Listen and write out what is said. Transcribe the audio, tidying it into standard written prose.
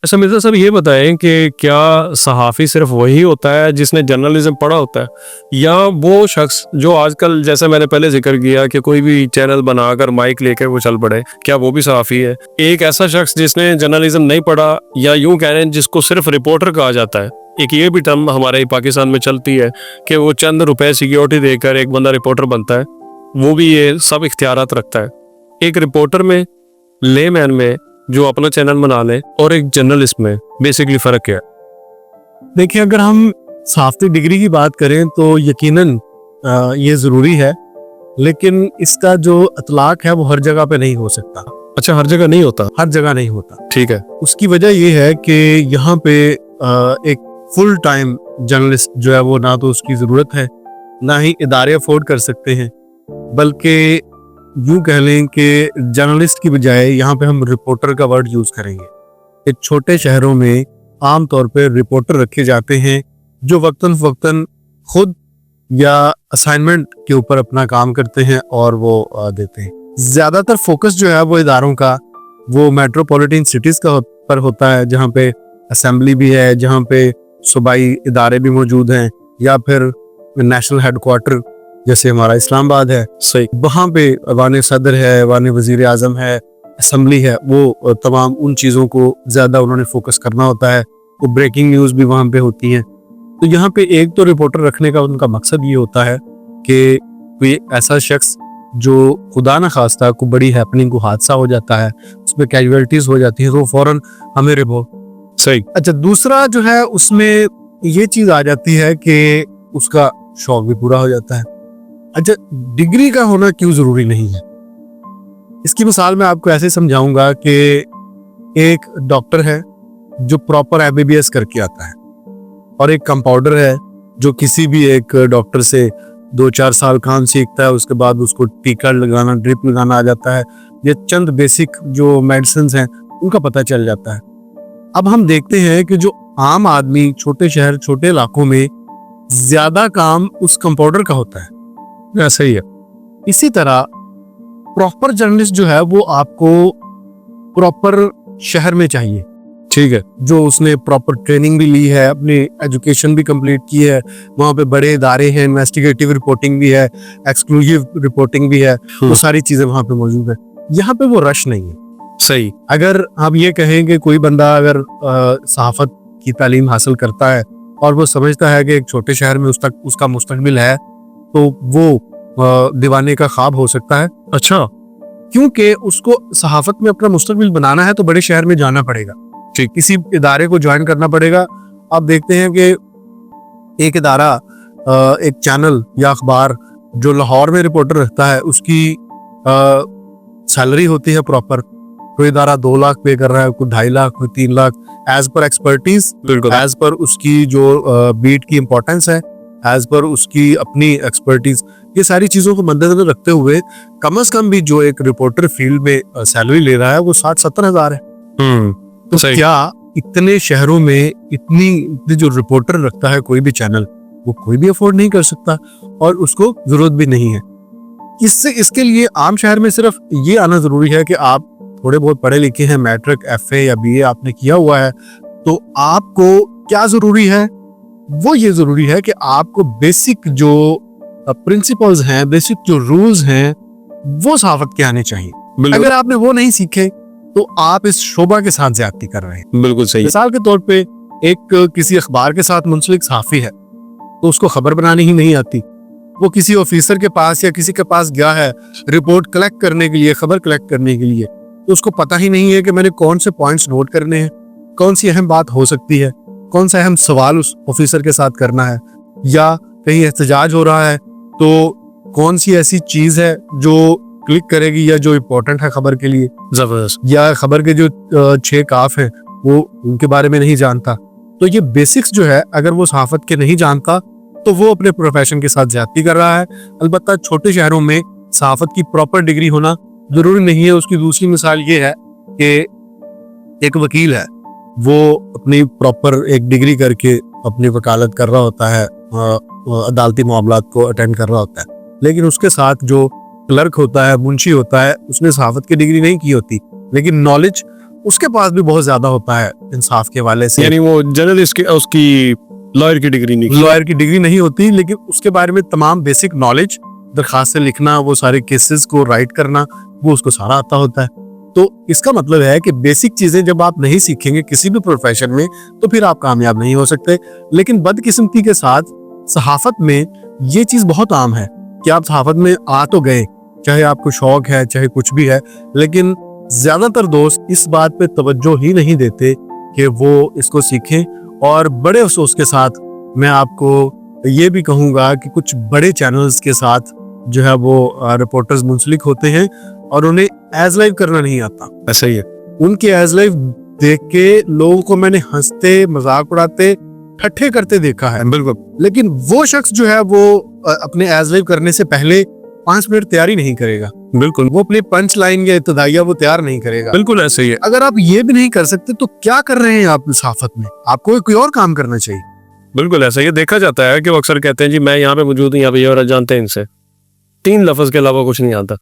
अच्छा मिर्ज़ा साहब, ये बताएं कि क्या सहाफ़ी सिर्फ वही होता है जिसने जर्नलिज्म पढ़ा होता है, या वो शख्स जो आजकल, जैसे मैंने पहले जिक्र किया, कि कोई भी चैनल बनाकर माइक लेकर वो चल पड़े, क्या वो भी सहाफ़ी है? एक ऐसा शख्स जिसने जर्नलिज्म नहीं पढ़ा, या यूं कह रहे हैं जिसको सिर्फ रिपोर्टर कहा जाता है, एक ये भी टर्म हमारे पाकिस्तान में चलती है कि वो चंद रुपए सिक्योरिटी देकर एक बंदा रिपोर्टर बनता है, वो भी ये सब इख्तियारात रखता है। एक रिपोर्टर में, लेमैन में जो अपना चैनल बना ले, और एक जर्नलिस्ट में बेसिकली फ़र्क क्या है? देखिए, अगर हम सहाफ़ती डिग्री की बात करें तो यकीनन ये ज़रूरी है, लेकिन इसका जो इतलाक़ है वो हर जगह पे नहीं हो सकता। अच्छा, हर जगह नहीं होता? हर जगह नहीं होता। ठीक है। उसकी वजह ये है कि यहाँ पे एक फुल टाइम जर्नलिस्ट जो है वो ना तो उसकी ज़रूरत है, ना ही इदारे अफोर्ड कर सकते हैं, बल्कि यूं कह लें कि जर्नलिस्ट की बजाय यहाँ पे हम रिपोर्टर का वर्ड यूज़ करेंगे। एक छोटे शहरों में आम तौर पे रिपोर्टर रखे जाते हैं जो वक्तन फ़वक्तन खुद या असाइनमेंट के ऊपर अपना काम करते हैं और वो देते हैं। ज़्यादातर फोकस जो है वो इदारों का वो मेट्रोपॉलिटन सिटीज़ का पर होता है, जहाँ पे असेंबली भी है, जहाँ पे सूबाई इदारे भी मौजूद हैं, या फिर नेशनल हेडक्वार्टर जैसे हमारा इस्लामाबाद है, सही, वहाँ पे ऐवान सदर है, ऐवान वज़ीर आज़म है, असेंबली है, वो तमाम उन चीज़ों को ज़्यादा उन्होंने फोकस करना होता है। वो ब्रेकिंग न्यूज़ भी वहाँ पे होती हैं। तो यहाँ पे एक तो रिपोर्टर रखने का उनका मकसद ये होता है कि कोई ऐसा शख्स जो खुदा न खास्ता को बड़ी हैपनिंग को हादसा हो जाता है, उसमें कैजुअलिटीज़ हो जाती है, तो फ़ौरन हमें रिपोर्ट। सही। अच्छा, दूसरा जो है उसमें ये चीज़ आ जाती है कि उसका शौक भी पूरा हो जाता है। अच्छा, डिग्री का होना क्यों ज़रूरी नहीं है? इसकी मिसाल मैं आपको ऐसे समझाऊंगा कि एक डॉक्टर है जो प्रॉपर MBBS करके आता है, और एक कंपाउंडर है जो किसी भी एक डॉक्टर से 2-4 साल काम सीखता है, उसके बाद उसको टीका लगाना, ड्रिप लगाना आ जाता है, ये चंद बेसिक जो मेडिसिन हैं उनका पता चल जाता है। अब हम देखते हैं कि जो आम आदमी छोटे शहर, छोटे इलाकों में ज़्यादा काम उस कंपाउंडर का होता है। ऐसा ही है। इसी तरह प्रॉपर जर्नलिस्ट जो है वो आपको प्रॉपर शहर में चाहिए, ठीक है, जो उसने प्रॉपर ट्रेनिंग भी ली है, अपनी एजुकेशन भी कंप्लीट की है, वहाँ पे बड़े इदारे हैं, इन्वेस्टिगेटिव रिपोर्टिंग भी है, एक्सक्लूसिव रिपोर्टिंग भी है, वो सारी चीजें वहाँ पे मौजूद है। यहाँ पे वो रश नहीं है। सही। अगर हम ये कहें कि कोई बंदा अगर सहाफत की तालीम हासिल करता है और वो समझता है कि एक छोटे शहर में उसका मुस्तकबिल है, तो वो दीवाने का ख्वाब हो सकता है। अच्छा, क्योंकि उसको सहाफत में अपना मुस्तकबिल बनाना है तो बड़े शहर में जाना पड़ेगा, ठीक, किसी इदारे को ज्वाइन करना पड़ेगा। आप देखते हैं कि एक इदारा, एक चैनल या अखबार जो लाहौर में रिपोर्टर रखता है, उसकी सैलरी होती है प्रॉपर। कोई इदारा 2 लाख पे कर रहा है, कोई 2.5 लाख, कोई 3 lakh, as per expertise, as per उसकी जो बीट की इंपॉर्टेंस है, एज पर उसकी अपनी एक्सपर्टीज। ये सारी चीजों को मद्देनजर रखते हुए कम से कम भी जो एक रिपोर्टर फील्ड में सैलरी ले रहा है वो 60-70 हजार है। तो क्या इतने शहरों में इतनी जो रिपोर्टर रखता है कोई भी चैनल, वो कोई भी अफोर्ड नहीं कर सकता, और उसको जरूरत भी नहीं है। इसके लिए आम शहर में सिर्फ ये आना जरूरी है कि आप थोड़े बहुत पढ़े लिखे हैं, मैट्रिक, FA या BA आपने किया हुआ है, तो आपको क्या जरूरी है? वो ये जरूरी है कि आपको बेसिक जो प्रिंसिपल्स हैं, बेसिक जो रूल्स हैं, वो सहाफत के आने चाहिए। अगर आपने वो नहीं सीखे तो आप इस शोबा के साथ ज्यादती कर रहे हैं। बिल्कुल सही। मिसाल के तौर पे एक किसी अखबार के साथ मुंसलिक सहाफी है, तो उसको खबर बनानी ही नहीं आती। वो किसी ऑफिसर के पास या किसी के पास गया है रिपोर्ट कलेक्ट करने के लिए, खबर कलेक्ट करने के लिए, तो उसको पता ही नहीं है कि मैंने कौन से पॉइंट्स नोट करने हैं, कौन सी अहम बात हो सकती है, कौन सा अहम सवाल उस ऑफिसर के साथ करना है, या कहीं एहतजाज हो रहा है तो कौन सी ऐसी चीज है जो क्लिक करेगी या जो इम्पोर्टेंट है खबर के लिए, जबरदस्त, या खबर के जो 6 काफ हैं वो उनके बारे में नहीं जानता। तो ये बेसिक्स जो है अगर वो सहाफत के नहीं जानता तो वो अपने प्रोफेशन के साथ ज्यादती कर रहा है। अलबत्ता छोटे शहरों में सहाफत की प्रॉपर डिग्री होना जरूरी नहीं है। उसकी दूसरी मिसाल ये है कि एक वकील है, वो अपनी प्रॉपर एक डिग्री करके अपनी वकालत कर रहा होता है, अदालती मामलात को अटेंड कर रहा होता है, लेकिन उसके साथ जो क्लर्क होता है, मुंशी होता है, उसने सहाफत की डिग्री नहीं की होती, लेकिन नॉलेज اس کے پاس بھی بہت زیادہ ہوتا ہے انصاف کے حوالے سے. یعنی وہ جرنلسٹ کی اس کی لائر کی ڈگری نہیں, لائر کی ڈگری نہیں ہوتی, لیکن اس کے بارے میں تمام بیسک نالج, درخواستیں لکھنا, وہ سارے کیسز کو رائٹ کرنا, وہ اس کو سارا آتا ہوتا ہے. تو اس کا مطلب ہے کہ بیسک چیزیں جب آپ نہیں سیکھیں گے کسی بھی پروفیشن میں تو پھر آپ کامیاب نہیں ہو سکتے. لیکن بدقسمتی کے ساتھ صحافت میں یہ چیز بہت عام ہے کہ آپ صحافت میں آ تو گئے, چاہے آپ کو شوق ہے چاہے کچھ بھی ہے, لیکن زیادہ تر دوست اس بات پہ توجہ ہی نہیں دیتے کہ وہ اس کو سیکھیں. اور بڑے افسوس کے ساتھ میں آپ کو یہ بھی کہوں گا کہ کچھ بڑے چینلز کے ساتھ جو ہے وہ رپورٹرز منسلک ہوتے ہیں اور انہیں ایز لائیو کرنا نہیں آتا. ایسا ہی ہے. ان کے ایز لائیو دیکھ کے لوگوں کو میں نے ہنستے, مذاق اڑاتے, ٹھٹھے کرتے دیکھا ہے. بالکل. لیکن وہ شخص جو ہے وہ اپنے ایز لائیو کرنے سے پہلے 5 منٹ تیاری نہیں کرے گا. بالکل. وہ اپنی پنچ لائن یا ابتدائیہ وہ تیار نہیں کرے گا. بالکل ایسا ہی ہے. اگر آپ یہ بھی نہیں کر سکتے تو کیا کر رہے ہیں آپ صحافت میں؟ آپ کو کوئی اور کام کرنا چاہیے. بالکل ایسا ہی ہے. دیکھا جاتا ہے کہ وہ اکثر کہتے ہیں جی میں یہاں پہ موجود ہوں, یہاں پہ یہ اور جانتے ہیں ان سے 3 لفظ کے علاوہ کچھ نہیں آتا.